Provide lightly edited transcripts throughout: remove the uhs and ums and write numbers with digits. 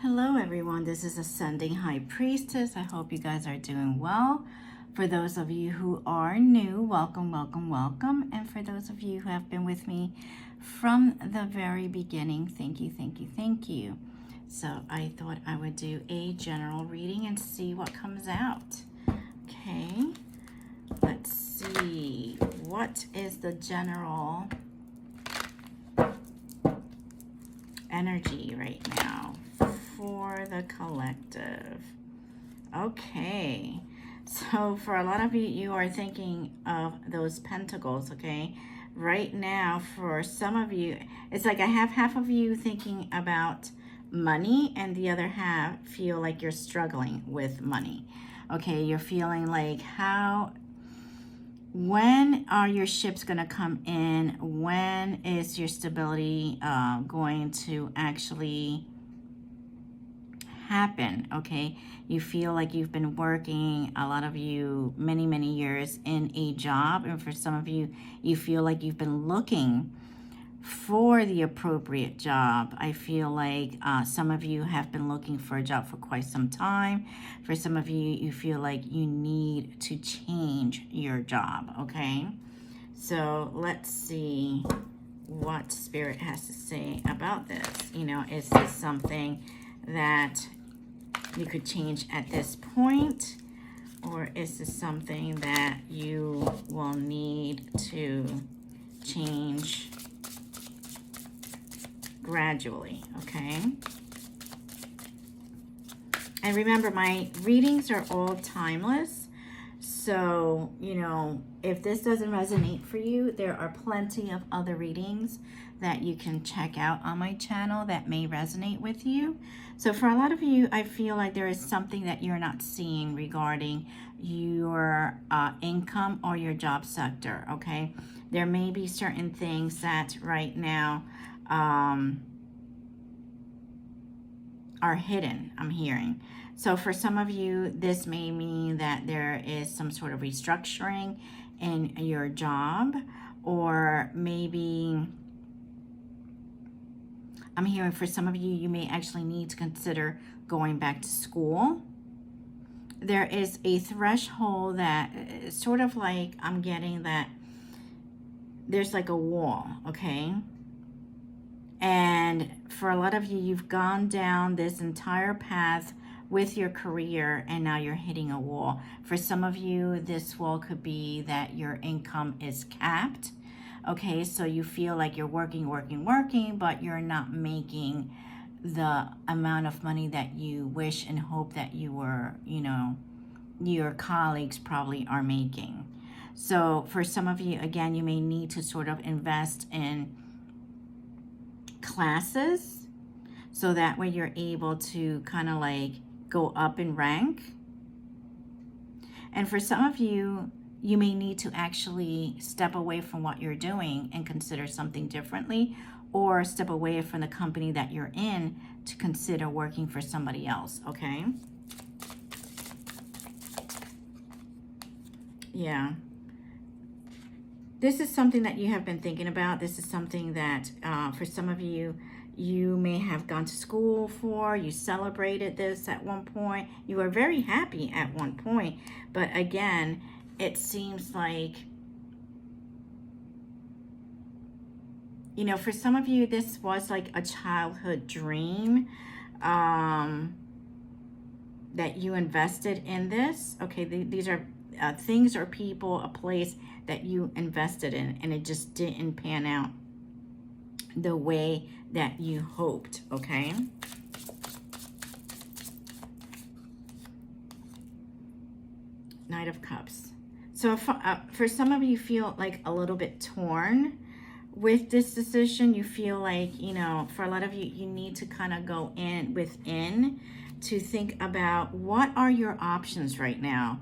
Hello everyone, this is Ascending High Priestess. I hope you guys are doing well. For those of you who are new, welcome, welcome, welcome. And for those of you who have been with me from the very beginning, thank you, thank you, thank you. So I thought I would do a general reading and see what comes out. Okay, let's see. What is the general energy right now for the collective? Okay, so for a lot of you, you are thinking of those pentacles. Okay, right now for some of you, it's like I have half of you thinking about money and the other half feel like you're struggling with money. Okay, you're feeling like when are your ships going to come in? When is your stability going to actually happen? Okay, you feel like you've been working, a lot of you, many years in a job, and for some of you, you feel like you've been looking for the appropriate job. I feel like some of you have been looking for a job for quite some time. For some of you, you feel like you need to change your job. Okay, so let's see what Spirit has to say about this. You know, is this something that you could change at this point, or is this something that you will need to change gradually? Okay, and remember, my readings are all timeless, so you know, if this doesn't resonate for you, there are plenty of other readings that you can check out on my channel that may resonate with you. So for a lot of you, I feel like there is something that you're not seeing regarding your income or your job sector. Okay, there may be certain things that right now are hidden, I'm hearing. So for some of you, this may mean that there is some sort of restructuring in your job, or maybe I'm hearing for some of you, you may actually need to consider going back to school. There is a threshold that sort of like, I'm getting that there's like a wall, okay? And for a lot of you, you've gone down this entire path with your career and now you're hitting a wall. For some of you, this wall could be that your income is capped. Okay, so you feel like you're working, but you're not making the amount of money that you wish and hope that you were, you know, your colleagues probably are making. So for some of you, again, you may need to sort of invest in classes so that way you're able to kind of like go up in rank. And for some of you, you may need to actually step away from what you're doing and consider something differently, or step away from the company that you're in to consider working for somebody else. Okay, yeah, this is something that you have been thinking about. This is something that for some of you, you may have gone to school for, you celebrated this at one point, you were very happy at one point, but again, it seems like, you know, for some of you, this was like a childhood dream that you invested in this. Okay, these are things or people, a place that you invested in, and it just didn't pan out the way that you hoped. Okay, Knight of Cups. So for some of you, feel like a little bit torn with this decision. You feel like, you know, for a lot of you, you need to kind of go in within to think about what are your options right now.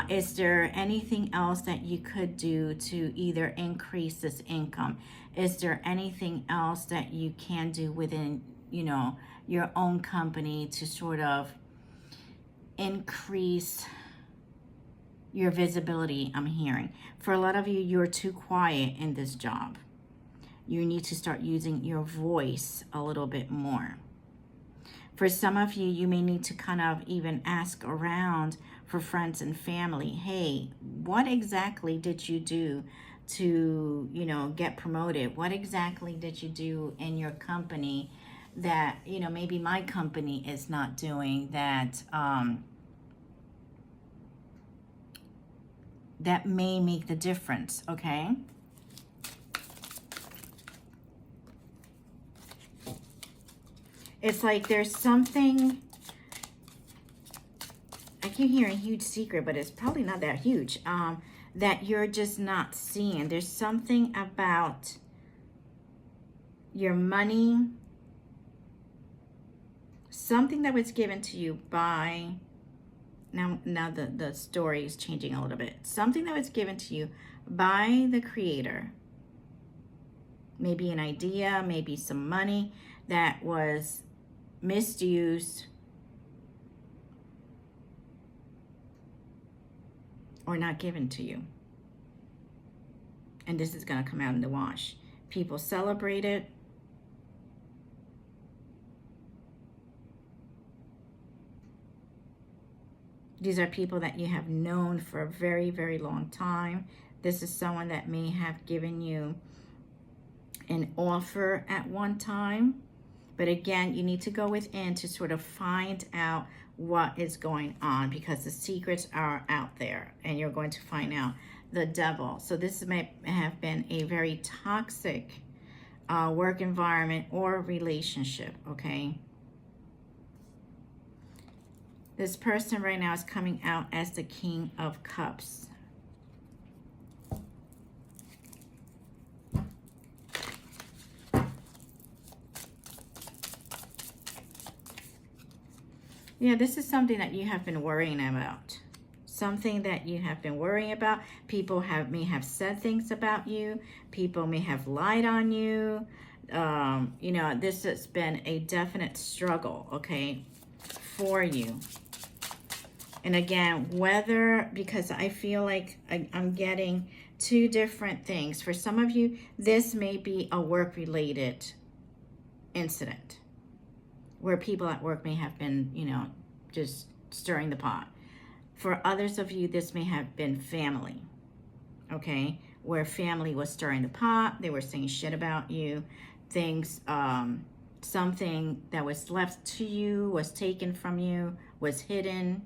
Is there anything else that you could do to either increase this income? Is there anything else that you can do within, you know, your own company to sort of increase your visibility? I'm hearing for a lot of you, you're too quiet in this job. You need to start using your voice a little bit more. For some of you, you may need to kind of even ask around for friends and family, hey, what exactly did you do to, you know, get promoted? What exactly did you do in your company that, you know, maybe my company is not doing, that that may make the difference, okay? It's like there's something, I keep hearing huge secret, but it's probably not that huge, that you're just not seeing. There's something about your money, something that was given to you by, now the story is changing a little bit. Something that was given to you by the Creator. Maybe an idea, maybe some money that was misused or not given to you. And this is going to come out in the wash. People celebrate it. These are people that you have known for a very, very long time. This is someone that may have given you an offer at one time. But again, you need to go within to sort of find out what is going on, because the secrets are out there and you're going to find out the devil. So this may have been a very toxic work environment or relationship, okay? This person right now is coming out as the King of Cups. Yeah, this is something that you have been worrying about. Something that you have been worrying about. People may have said things about you. People may have lied on you. You know, this has been a definite struggle, okay, for you. And again, whether, because I feel like I'm getting two different things. For some of you, this may be a work-related incident where people at work may have been, you know, just stirring the pot. For others of you, this may have been family, okay, where family was stirring the pot. They were saying shit about you. Things, something that was left to you was taken from you, was hidden,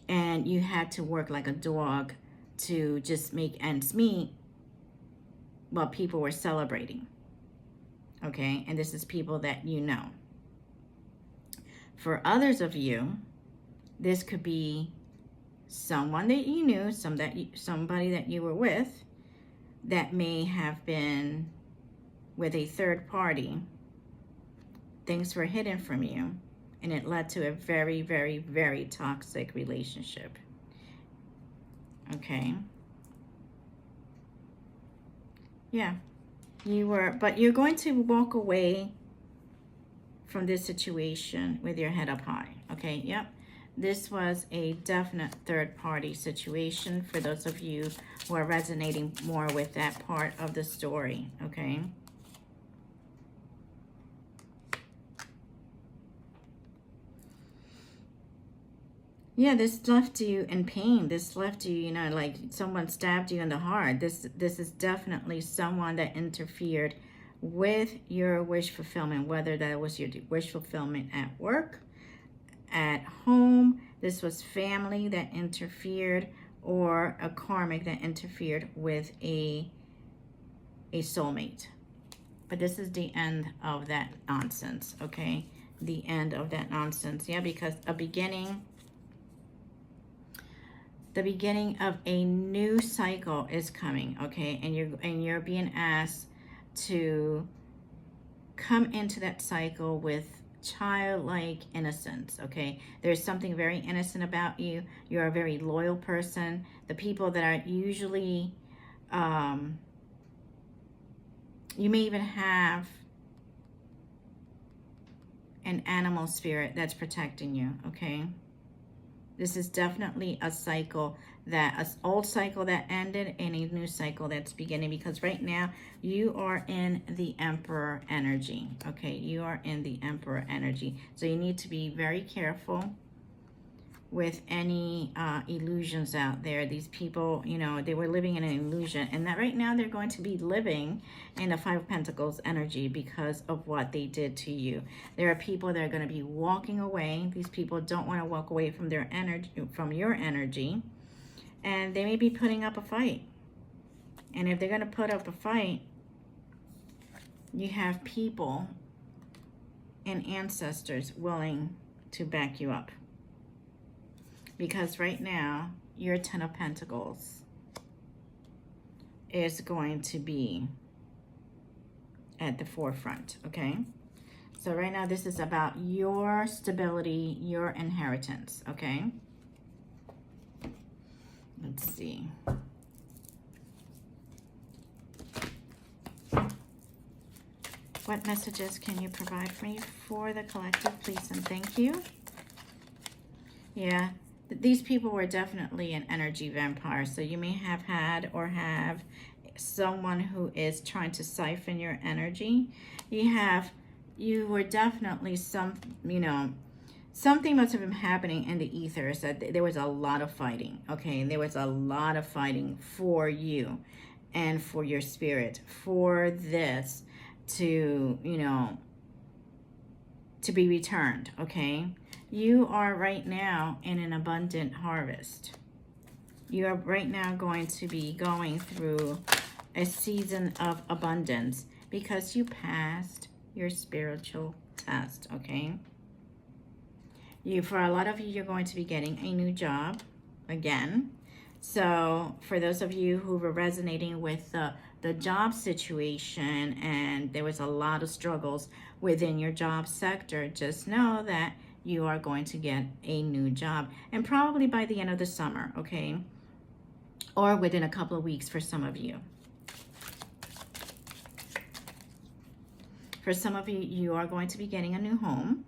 and you had to work like a dog to just make ends meet while people were celebrating. Okay, and this is people that you know. For others of you, this could be someone that you knew, somebody that you were with, that may have been with a third party. Things were hidden from you, and it led to a very, very, very toxic relationship. Okay. Yeah. But you're going to walk away from this situation with your head up high. Okay, yep. This was a definite third party situation for those of you who are resonating more with that part of the story, okay? Yeah, this left you in pain. This left you, you know, like someone stabbed you in the heart. This is definitely someone that interfered with your wish fulfillment, whether that was your wish fulfillment at work, at home. This was family that interfered, or a karmic that interfered with a soulmate. But this is the end of that nonsense, okay? The end of that nonsense. Yeah, because the beginning of a new cycle is coming, okay? And you're being asked to come into that cycle with childlike innocence, okay? There's something very innocent about you. You're a very loyal person. The people that are usually, you may even have an animal spirit that's protecting you, okay? This is definitely a cycle, that an old cycle that ended and a new cycle that's beginning, because right now you are in the Emperor energy. Okay, you are in the Emperor energy. So you need to be very careful with any illusions out there. These people, you know, they were living in an illusion, and that right now they're going to be living in the Five of Pentacles energy because of what they did to you. There are people that are going to be walking away. These people don't want to walk away from their energy, from your energy, and they may be putting up a fight. And if they're going to put up a fight, you have people and ancestors willing to back you up. Because right now, your Ten of Pentacles is going to be at the forefront, okay? So right now, this is about your stability, your inheritance, okay? Let's see. What messages can you provide for me for the collective, please and thank you? Yeah. These people were definitely an energy vampire. So you may have had or have someone who is trying to siphon your energy. You were definitely something must have been happening in the ethers, that there was a lot of fighting. Okay, there was a lot of fighting for you and for your spirit, for this to, to be returned. Okay. You are right now in an abundant harvest. You are right now going to be going through a season of abundance because you passed your spiritual test, okay? For a lot of you, you're going to be getting a new job again. So for those of you who were resonating with the job situation and there was a lot of struggles within your job sector, just know that you are going to get a new job, and probably by the end of the summer, okay? Or within a couple of weeks for some of you. For some of you, you are going to be getting a new home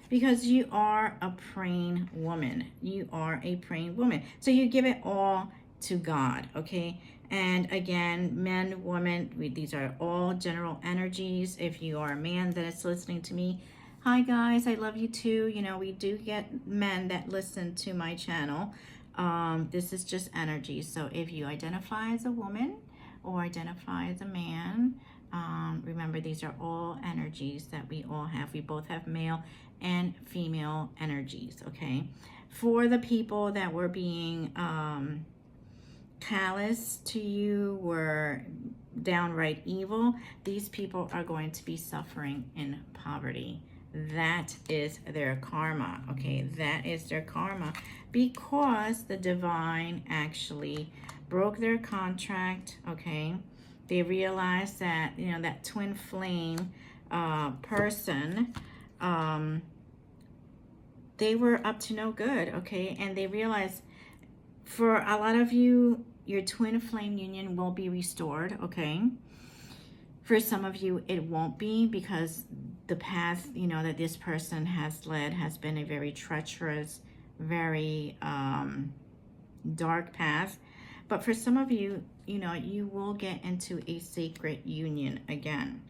because you are a praying woman. You are a praying woman. So you give it all to God, okay? And again, men, women, these are all general energies. If you are a man that is listening to me, hi guys, I love you too. You know, we do get men that listen to my channel. This is just energy. So if you identify as a woman or identify as a man, remember these are all energies that we all have. We both have male and female energies, okay? For the people that were being callous to you, were downright evil, these people are going to be suffering in poverty. That is their karma, okay? That is their karma because the divine actually broke their contract, okay? They realized that, that twin flame person, they were up to no good, okay? And they realized for a lot of you, your twin flame union will be restored, okay? For some of you, it won't be because the path, that this person has led has been a very treacherous, very dark path. But for some of you, you will get into a sacred union again.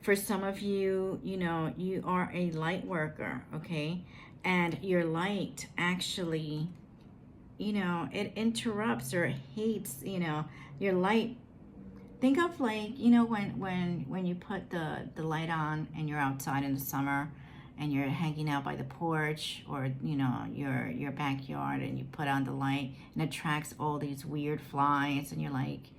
For some of you, you are a light worker, okay? And your light actually, it interrupts or hates, your light. Think of like, when you put the light on and you're outside in the summer and you're hanging out by the porch or, your backyard, and you put on the light and it attracts all these weird flies, and you're like,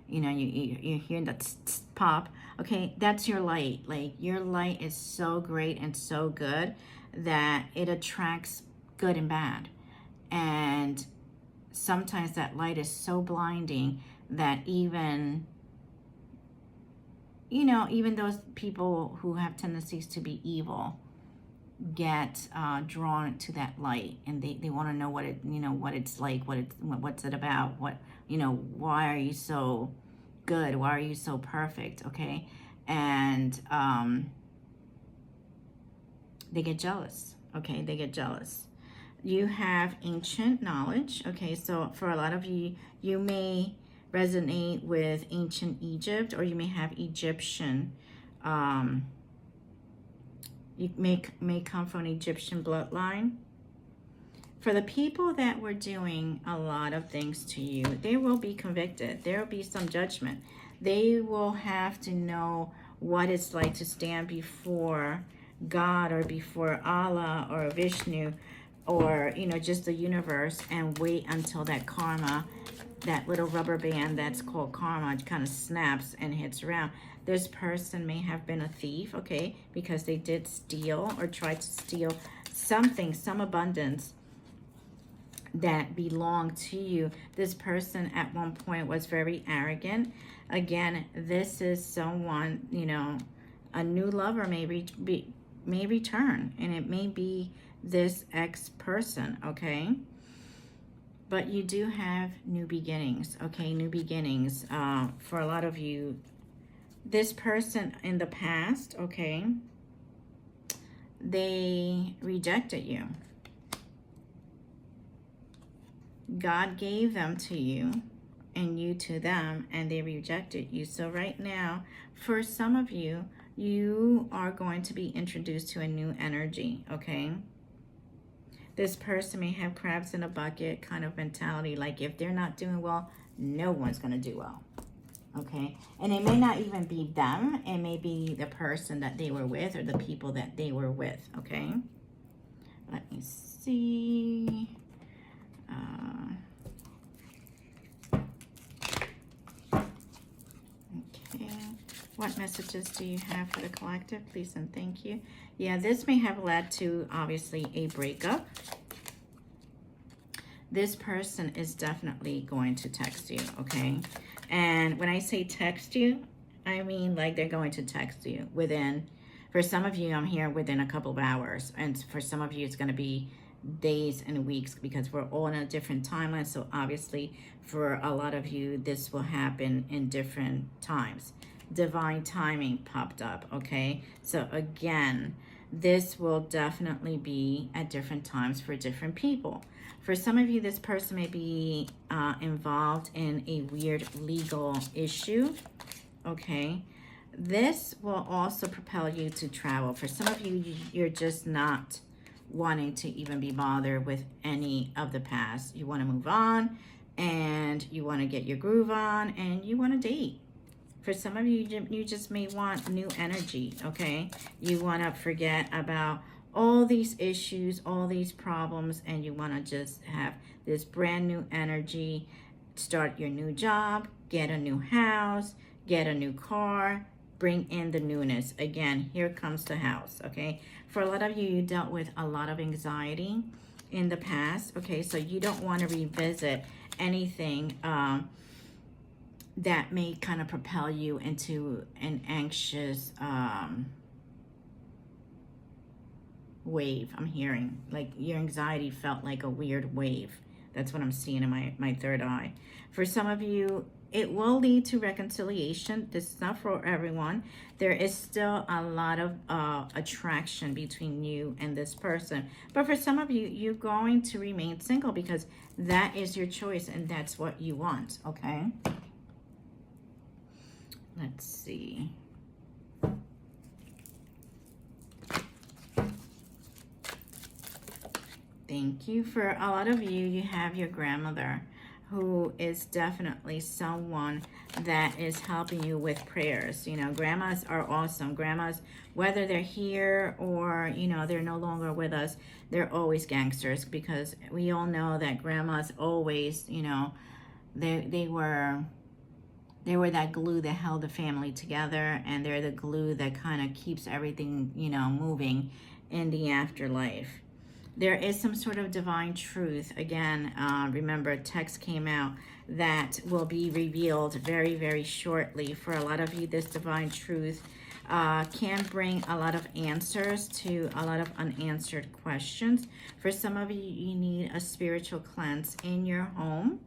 you're hearing that pop. Okay, that's your light. Like, your light is so great and so good that it attracts good and bad. And sometimes that light is so blinding that even those people who have tendencies to be evil get drawn to that light, and they want to know what it's like, what's it about, why are you so good, why are you so perfect, okay? And they get jealous, Okay, they get jealous. You have ancient knowledge. Okay, so for a lot of you, you may resonate with ancient Egypt, or you may have Egyptian. You may come from an Egyptian bloodline. For the people that were doing a lot of things to you, they will be convicted. There will be some judgment. They will have to know what it's like to stand before God, or before Allah, or Vishnu, or, you know, just the universe, and wait until that karma, that little rubber band that's called karma, kind of snaps and hits around. This person may have been a thief, okay, because they did steal or try to steal something, some abundance that belonged to you. This person at one point was very arrogant. Again, this is someone, you know, a new lover may return, and it may be this ex-person, okay? But you do have new beginnings, okay? New beginnings. For a lot of you, this person in the past, okay, they rejected you. God gave them to you, and you to them, and they rejected you. So right now, for some of you, you are going to be introduced to a new energy, okay? This person may have crabs in a bucket kind of mentality, like if they're not doing well, no one's going to do well, okay? And it may not even be them. It may be the person that they were with, or the people that they were with, okay? Let me see. Okay, what messages do you have for the collective? Please and thank you. Yeah, this may have led to, obviously, a breakup. This person is definitely going to text you, okay? And when I say text you, I mean like they're going to text you within, for some of you, I'm here within a couple of hours. And for some of you, it's going to be days and weeks, because we're all in a different timeline. So obviously for a lot of you, this will happen in different times. Divine timing popped up, okay? So again, this will definitely be at different times for different people. For some of you, this person may be involved in a weird legal issue, okay? This will also propel you to travel. For some of you, you're just not wanting to even be bothered with any of the past. You want to move on, and you want to get your groove on, and you want to date. For some of you, you just may want new energy, okay? You want to forget about all these issues, all these problems, and you want to just have this brand new energy, start your new job, get a new house, get a new car, bring in the newness. Again, here comes the house, okay? For a lot of you, you dealt with a lot of anxiety in the past, okay? So you don't want to revisit anything that may kind of propel you into an anxious wave. I'm hearing like your anxiety felt like a weird wave. That's what I'm seeing in my third eye. For some of you, it will lead to reconciliation. This is not for everyone. There is still a lot of attraction between you and this person. But for some of you, you're going to remain single because that is your choice and that's what you want, okay? Let's see. Thank you. For a lot of you, you have your grandmother, who is definitely someone that is helping you with prayers. You know, grandmas are awesome. Grandmas, whether they're here or, you know, they're no longer with us, they're always gangsters, because we all know that grandmas always, you know, they were that glue that held the family together, and they're the glue that kind of keeps everything, you know, moving in the afterlife. There is some sort of divine truth. Again, remember, text came out that will be revealed very, very shortly. For a lot of you, this divine truth can bring a lot of answers to a lot of unanswered questions. For some of you, you need a spiritual cleanse in your home.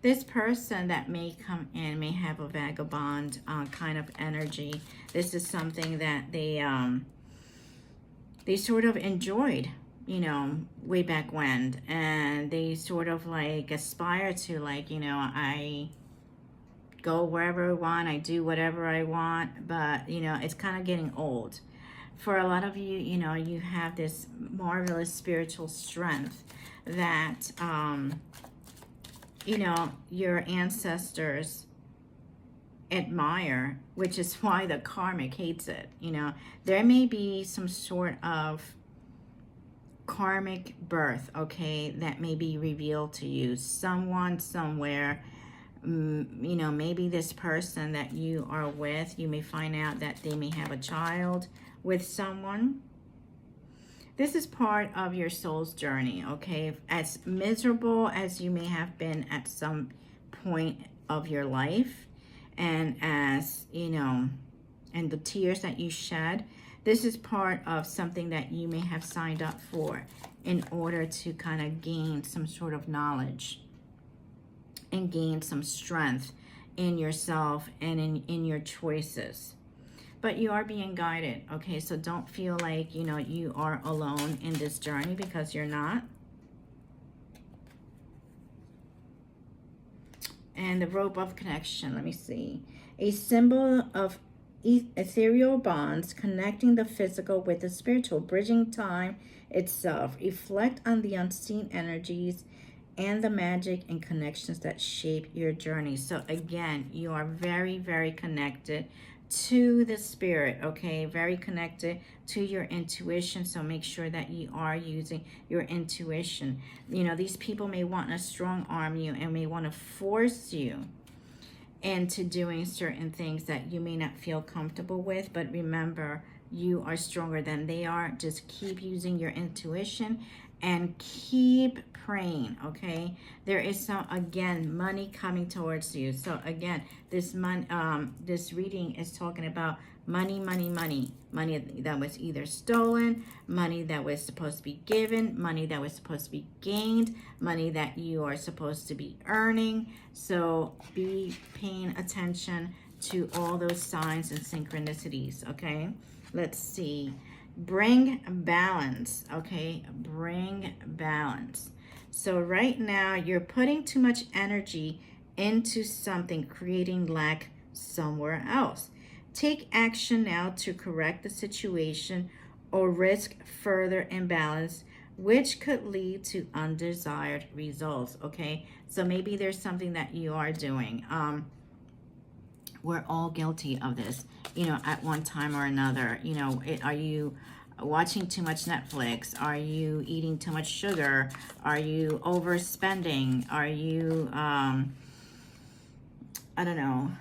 This person that may come in may have a vagabond kind of energy. This is something that they they sort of enjoyed, you know, way back when, and they sort of like aspire to, like, you know, I go wherever I want, I do whatever I want, but, you know, it's kind of getting old. For a lot of you, you know, you have this marvelous spiritual strength that, you know, your ancestors admire, which is why the karmic hates it. You know, there may be some sort of karmic birth, okay, that may be revealed to you. Someone somewhere, you know, maybe this person that you are with, you may find out that they may have a child with someone. This is part of your soul's journey, okay? As miserable as you may have been at some point of your life, and as, you know, and the tears that you shed, this is part of something that you may have signed up for in order to kind of gain some sort of knowledge and gain some strength in yourself and in your choices. But you are being guided, okay? So don't feel like, you know, you are alone in this journey, because you're not. And the rope of connection, let me see. A symbol of ethereal bonds connecting the physical with the spiritual, bridging time itself. Reflect on the unseen energies and the magic and connections that shape your journey. So again, you are very, very connected to the spirit, okay? Very connected to your intuition. So make sure that you are using your intuition. You know, these people may want to strong arm you and may want to force you into doing certain things that you may not feel comfortable with. But remember, you are stronger than they are. Just keep using your intuition and keep praying, okay? There is some, again, money coming towards you. So again, this reading is talking about money, money, money. Money that was either stolen, money that was supposed to be given, money that was supposed to be gained, money that you are supposed to be earning. So be paying attention to all those signs and synchronicities, okay? Let's see. Bring balance, okay? Bring balance. So right now, you're putting too much energy into something, creating lack somewhere else. Take action now to correct the situation or risk further imbalance, which could lead to undesired results, okay? So maybe there's something that you are doing. We're all guilty of this, you know, at one time or another. You know, are you watching too much Netflix? Are you eating too much sugar? Are you overspending? Are you, I don't know,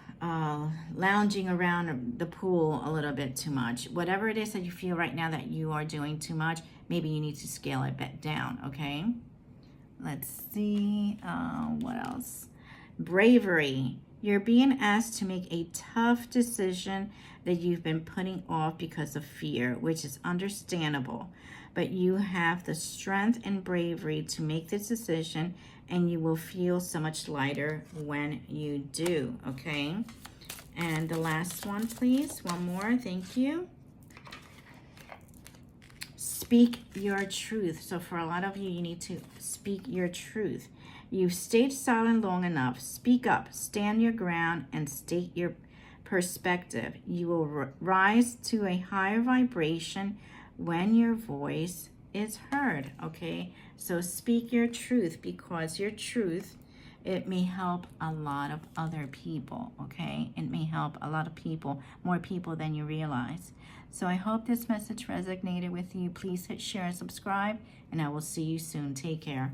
lounging around the pool a little bit too much? Whatever it is that you feel right now that you are doing too much, maybe you need to scale it back down, okay? Let's see, what else? Bravery. You're being asked to make a tough decision that you've been putting off because of fear, which is understandable. But you have the strength and bravery to make this decision, and you will feel so much lighter when you do, okay? And the last one, please. One more. Thank you. Speak your truth. So for a lot of you, you need to speak your truth. You've stayed silent long enough. Speak up, stand your ground, and state your perspective. You will rise to a higher vibration when your voice is heard, okay? So speak your truth, because your truth, it may help a lot of other people, okay? It may help a lot of people, more people than you realize. So I hope this message resonated with you. Please hit share and subscribe, and I will see you soon. Take care.